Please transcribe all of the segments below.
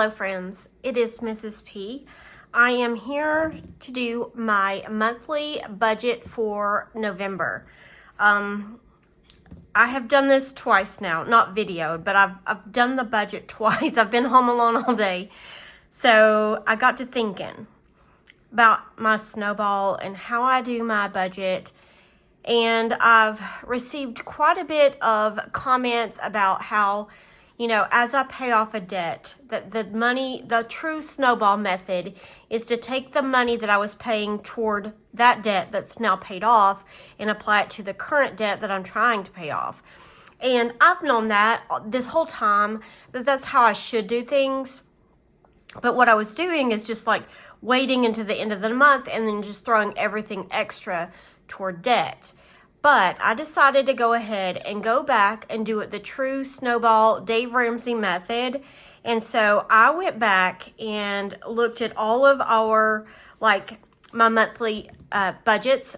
Hello friends, it is Mrs. P. I am here to do my monthly budget for November. I have done this twice now, not videoed, but I've done the budget twice. I've been home alone all day. So I got to thinking about my Snowball and how I do my budget. And I've received quite a bit of comments about how, you know, as I pay off a debt, that the true Snowball method is to take the money that I was paying toward that debt that's now paid off and apply it to the current debt that I'm trying to pay off. And I've known that this whole time, that that's how I should do things. But what I was doing is just like waiting until the end of the month and then just throwing everything extra toward debt. But I decided to go ahead and go back and do it the true Snowball Dave Ramsey method. And so I went back and looked at all of our, like, my monthly budgets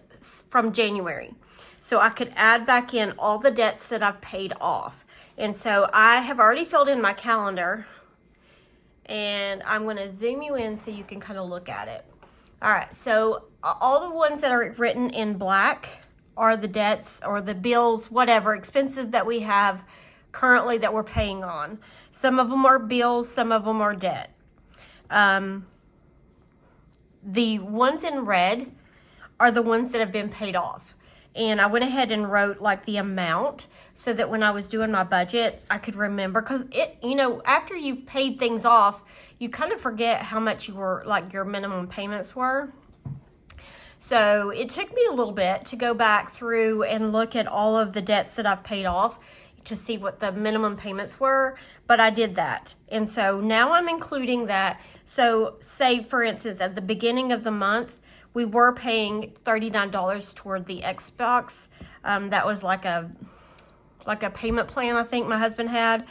from January. So I could add back in all the debts that I've paid off. And so I have already filled in my calendar. And I'm going to zoom you in so you can kind of look at it. All right, so all the ones that are written in black are the debts or the bills, whatever, expenses that we have currently that we're paying on. Some of them are bills, some of them are debt. The ones in red are the ones that have been paid off. And I went ahead and wrote like the amount so that when I was doing my budget, I could remember. Because it, you know, after you've paid things off, you kind of forget how much you were, like your minimum payments were. So it took me a little bit to go back through and look at all of the debts that I've paid off to see what the minimum payments were, but I did that. And so now I'm including that. So say, for instance, at the beginning of the month, we were paying $39 toward the Xbox. That was like a payment plan I think my husband had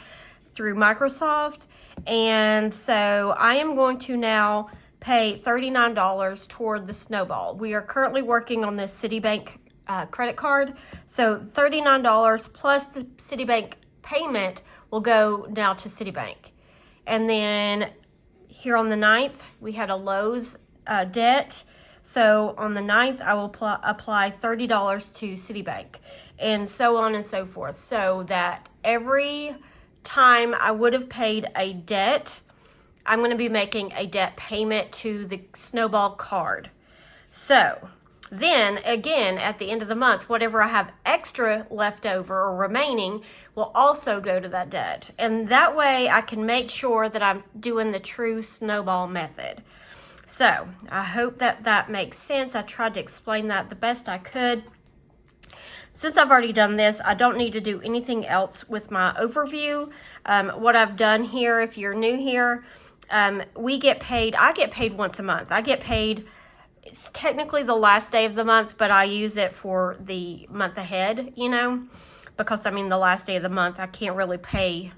through Microsoft. And so I am going to now pay $39 toward the Snowball. We are currently working on this Citibank credit card. So $39 plus the Citibank payment will go now to Citibank. And then here on the 9th, we had a Lowe's debt. So on the 9th, I will apply $30 to Citibank, and so on and so forth. So that every time I would have paid a debt, I'm going to be making a debt payment to the Snowball card. So then again, at the end of the month, whatever I have extra left over or remaining will also go to that debt. And that way I can make sure that I'm doing the true Snowball method. So I hope that that makes sense. I tried to explain that the best I could. Since I've already done this, I don't need to do anything else with my overview. What I've done here, if you're new here, I get paid once a month. I get paid, it's technically the last day of the month, but I use it for the month ahead, you know, because I mean, the last day of the month, I can't really pay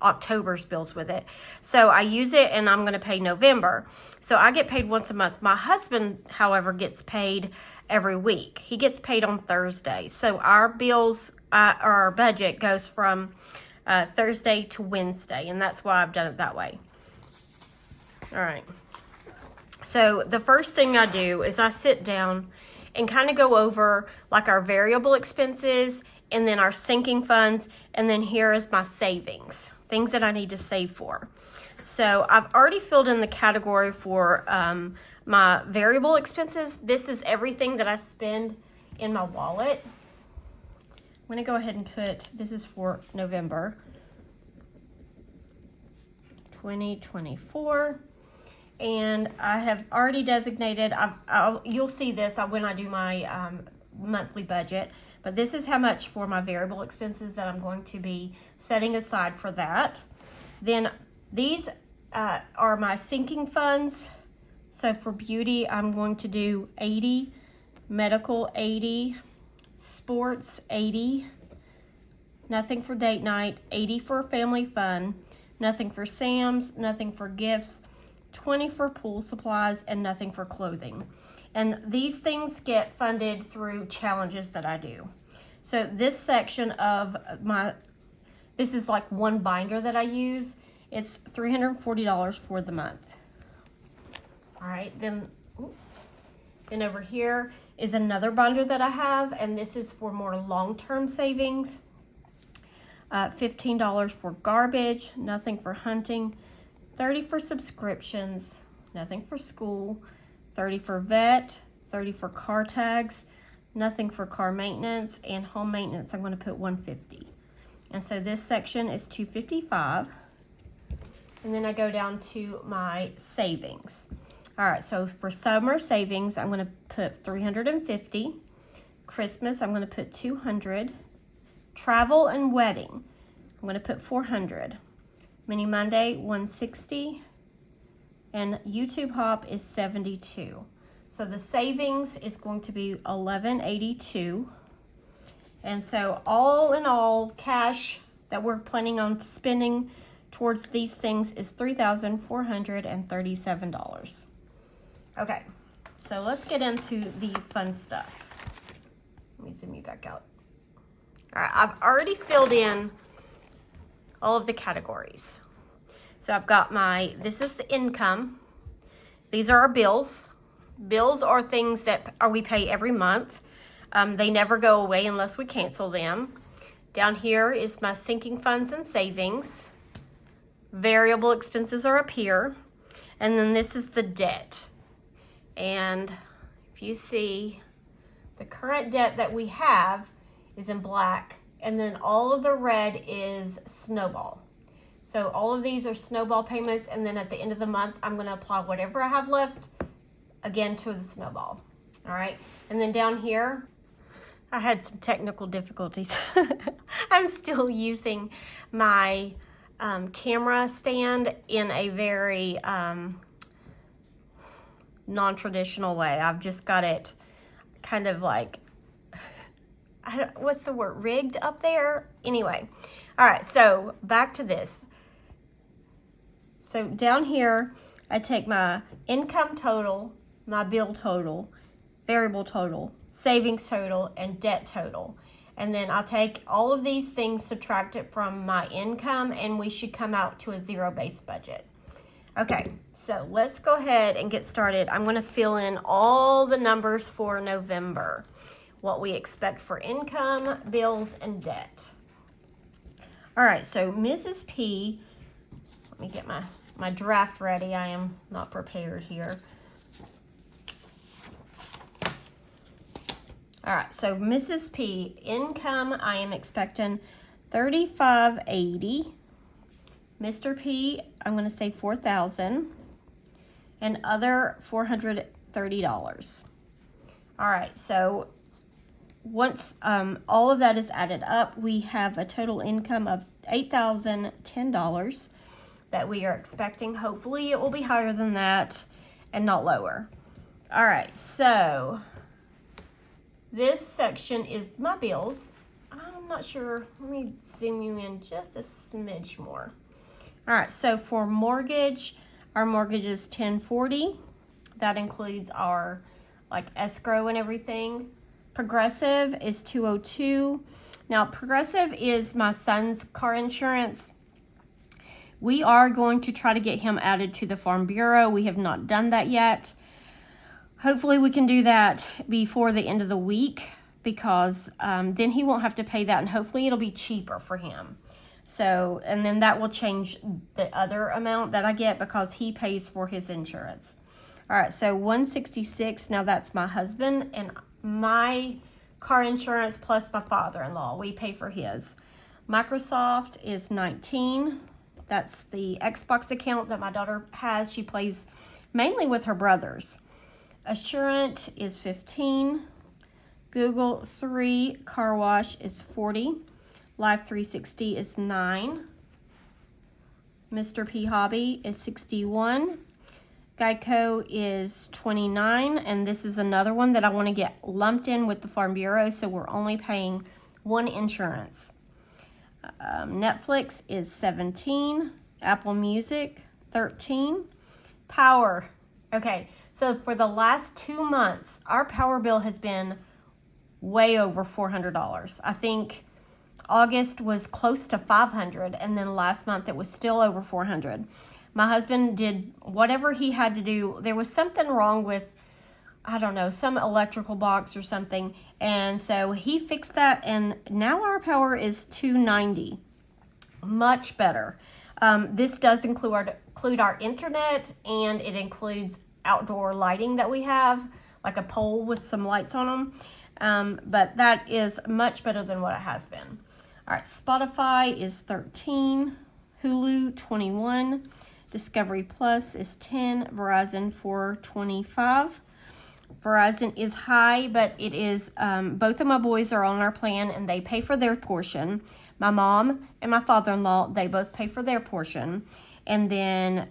October's bills with it. So I use it and I'm going to pay November. So I get paid once a month. My husband, however, gets paid every week. He gets paid on Thursday. So our bills, or our budget goes from Thursday to Wednesday. And that's why I've done it that way. All right. So the first thing I do is I sit down and kind of go over like our variable expenses and then our sinking funds. And then here is my savings, things that I need to save for. So I've already filled in the category for my variable expenses. This is everything that I spend in my wallet. I'm going to go ahead and put, this is for November 2024. And I have already designated, you'll see this when I do my monthly budget. But this is how much for my variable expenses that I'm going to be setting aside for that. Then these are my sinking funds. So for beauty, I'm going to do 80, medical 80, sports 80, nothing for date night, 80 for family fun, nothing for Sam's, nothing for gifts, 20 for pool supplies, and nothing for clothing. And these things get funded through challenges that I do. So this section of this is like one binder that I use, It's $340 for the month. All right, then over here is another binder that I have, and this is for more long-term savings. $15 for garbage, nothing for hunting, $30 for subscriptions, nothing for school, $30 for vet, $30 for car tags, nothing for car maintenance, and home maintenance I'm going to put $150. And so this section is $255. And then I go down to my savings. All right, so for summer savings, I'm going to put $350. Christmas, I'm going to put $200. Travel and wedding, I'm going to put $400. Mini Monday, $160. And YouTube Hop is $72. So the savings is going to be $1182. And so all in all, cash that we're planning on spending towards these things is $3,437. Okay, so let's get into the fun stuff. Let me zoom you back out. All right, I've already filled in all of the categories. So I've got this is the income. These are our bills. Bills are things that we pay every month. They never go away unless we cancel them. Down here is my sinking funds and savings. Variable expenses are up here. And then this is the debt. And if you see, the current debt that we have is in black, and then all of the red is Snowball. So all of these are Snowball payments, and then at the end of the month, I'm going to apply whatever I have left again to the Snowball. All right, and then down here, I had some technical difficulties. I'm still using my camera stand in a very non-traditional way. I've just got it kind of like, what's the word, rigged up there? Anyway, all right, so back to this. So down here, I take my income total, my bill total, variable total, savings total, and debt total. And then I'll take all of these things, subtract it from my income, and we should come out to a zero-based budget. Okay, so let's go ahead and get started. I'm going to fill in all the numbers for November, what we expect for income, bills, and debt. All right, so Mrs. P, let me get my draft ready. I am not prepared here. All right, so Mrs. P, income, I am expecting $3,580. Mr. P, I'm going to say $4,000, and other $430. All right, so once all of that is added up, we have a total income of $8,010 that we are expecting. Hopefully it will be higher than that and not lower. All right, so this section is my bills. I'm not sure. Let me zoom you in just a smidge more. All right, so for mortgage, our mortgage is $1,040. That includes our escrow and everything. Progressive is $202. Now, Progressive is my son's car insurance. We are going to try to get him added to the Farm Bureau. We have not done that yet. Hopefully we can do that before the end of the week, because then he won't have to pay that, and hopefully it'll be cheaper for him. So, and then that will change the other amount that I get because he pays for his insurance. All right, so $166, now that's my husband, and my car insurance plus my father-in-law, we pay for his. Microsoft is $19. That's the Xbox account that my daughter has. She plays mainly with her brothers. Assurant is $15. Google 3 car wash is $40. Life 360 is $9. Mr. P Hobby is $61. Geico is $29, and this is another one that I want to get lumped in with the Farm Bureau, so we're only paying one insurance. Netflix is $17. Apple Music, $13. Power. Okay, so for the last 2 months, our power bill has been way over $400. I think August was close to 500, and then last month it was still over 400. My husband did whatever he had to do. There was something wrong with, I don't know, some electrical box or something, and so he fixed that, and now our power is 290. Much better. This does include our internet, and it includes outdoor lighting that we have, like a pole with some lights on them. But that is much better than what it has been. All right, Spotify is 13, Hulu 21, Discovery Plus is 10, Verizon for 25. Verizon is high, but it is, both of my boys are on our plan and they pay for their portion. My mom and my father-in-law, they both pay for their portion. And then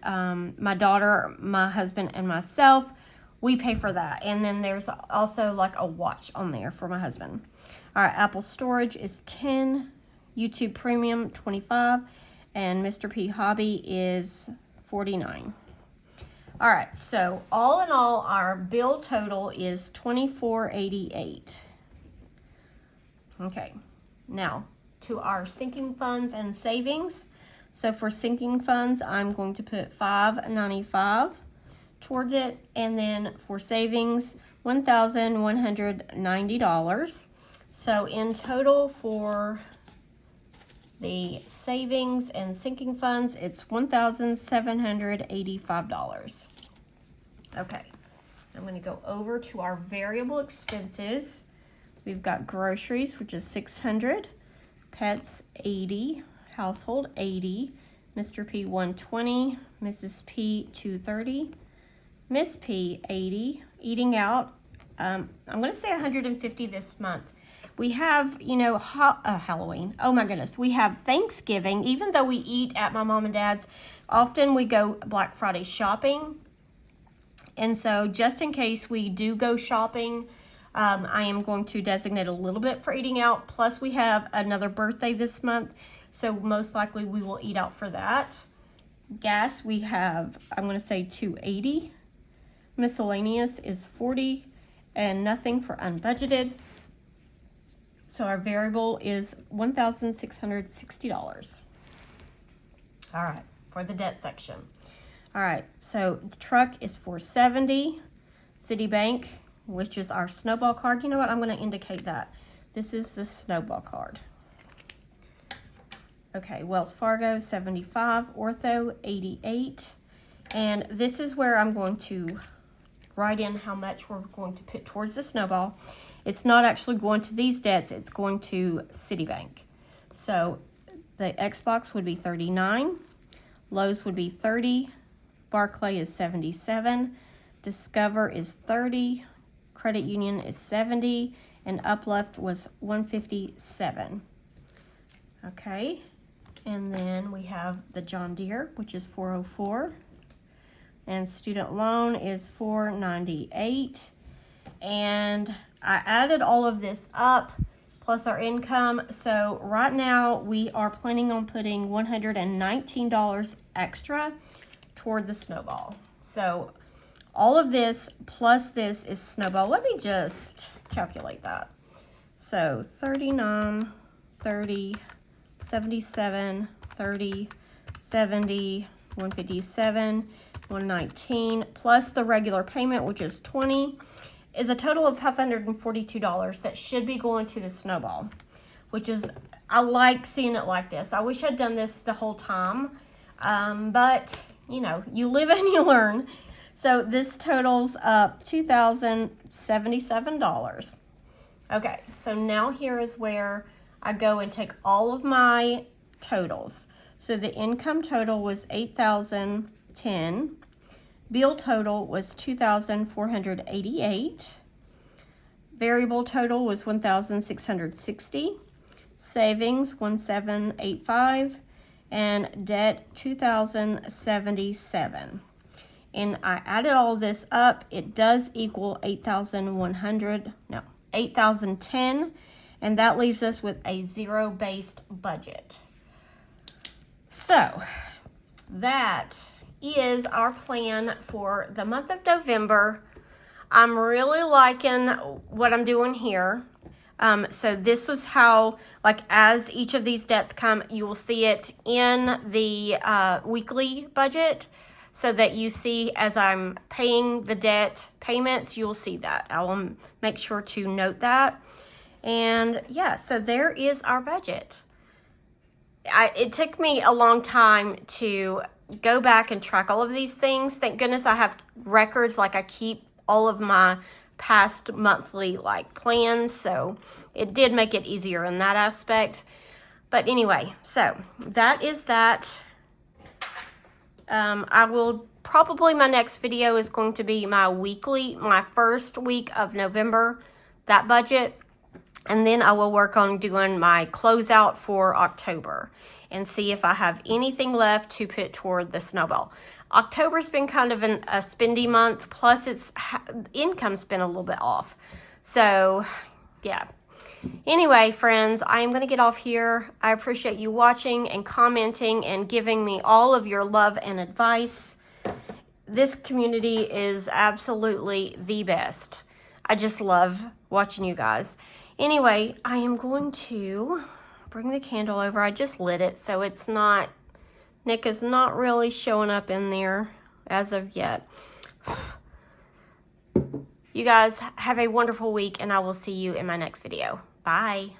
my daughter, my husband, and myself, we pay for that. And then there's also like a watch on there for my husband. All right, Apple Storage is 10, YouTube Premium 25, and Mr. P Hobby is 49. All right, so all in all, our bill total is $24.88. Okay, now to our sinking funds and savings. So for sinking funds, I'm going to put $5.95 towards it, and then for savings, $1,190. So in total for the savings and sinking funds, it's $1,785. Okay, I'm going to go over to our variable expenses. We've got groceries, which is $600, pets $80, household $80, Mr. P $120, Mrs. P $230, Miss P $80, eating out. I'm going to say $150 this month. We have, you know, Halloween. Oh my goodness. We have Thanksgiving. Even though we eat at my mom and dad's, often we go Black Friday shopping. And so just in case we do go shopping, I am going to designate a little bit for eating out. Plus we have another birthday this month. So most likely we will eat out for that. Gas, we have, I'm going to say $280. Miscellaneous is $40, and nothing for unbudgeted. So our variable is $1,660. All right, for the debt section. All right, so the truck is $470. Citibank, which is our Snowball card. You know what? I'm going to indicate that. This is the Snowball card. Okay, Wells Fargo, 75. Ortho, 88. And this is where I'm going to write in how much we're going to put towards the Snowball. It's not actually going to these debts. It's going to Citibank. So the Xbox would be 39. Lowe's would be 30. Barclay is 77. Discover is 30. Credit Union is 70. And Uplift was 157. Okay. And then we have the John Deere, which is 404. And student loan is 498. And I added all of this up plus our income. So right now we are planning on putting $119 extra toward the Snowball. So all of this plus this is Snowball. Let me just calculate that. So 39, 30, 77, 30, 70, 157, 119 plus the regular payment, which is 20, is a total of $542 that should be going to the Snowball, which is, I like seeing it like this. I wish I'd done this the whole time, but you know, you live and you learn. So this totals up $2,077. Okay, so now here is where I go and take all of my totals. So the income total was $8,010. Bill total was $2,488. Variable total was $1,660. Savings $1,785. And debt $2,077. And I added all this up. It does equal $8,010. And that leaves us with a zero-based budget. So that is our plan for the month of November. I'm really liking what I'm doing here. So this was how, like, as each of these debts come, you will see it in the weekly budget, so that you see as I'm paying the debt payments, you'll see that. I will make sure to note that. And yeah, so there is our budget. It took me a long time to go back and track all of these things. Thank goodness I have records, like I keep all of my past monthly like plans, so it did make it easier in that aspect. But anyway, so that is that. I will probably, my next video is going to be my first week of November, that budget. And then I will work on doing my closeout for October and see if I have anything left to put toward the Snowball. October's been kind of a spendy month, plus its income's been a little bit off. So, yeah. Anyway, friends, I am going to get off here. I appreciate you watching and commenting and giving me all of your love and advice. This community is absolutely the best. I just love watching you guys. Anyway, I am going to bring the candle over. I just lit it, so it's not, Nick is not really showing up in there as of yet. You guys have a wonderful week, and I will see you in my next video. Bye.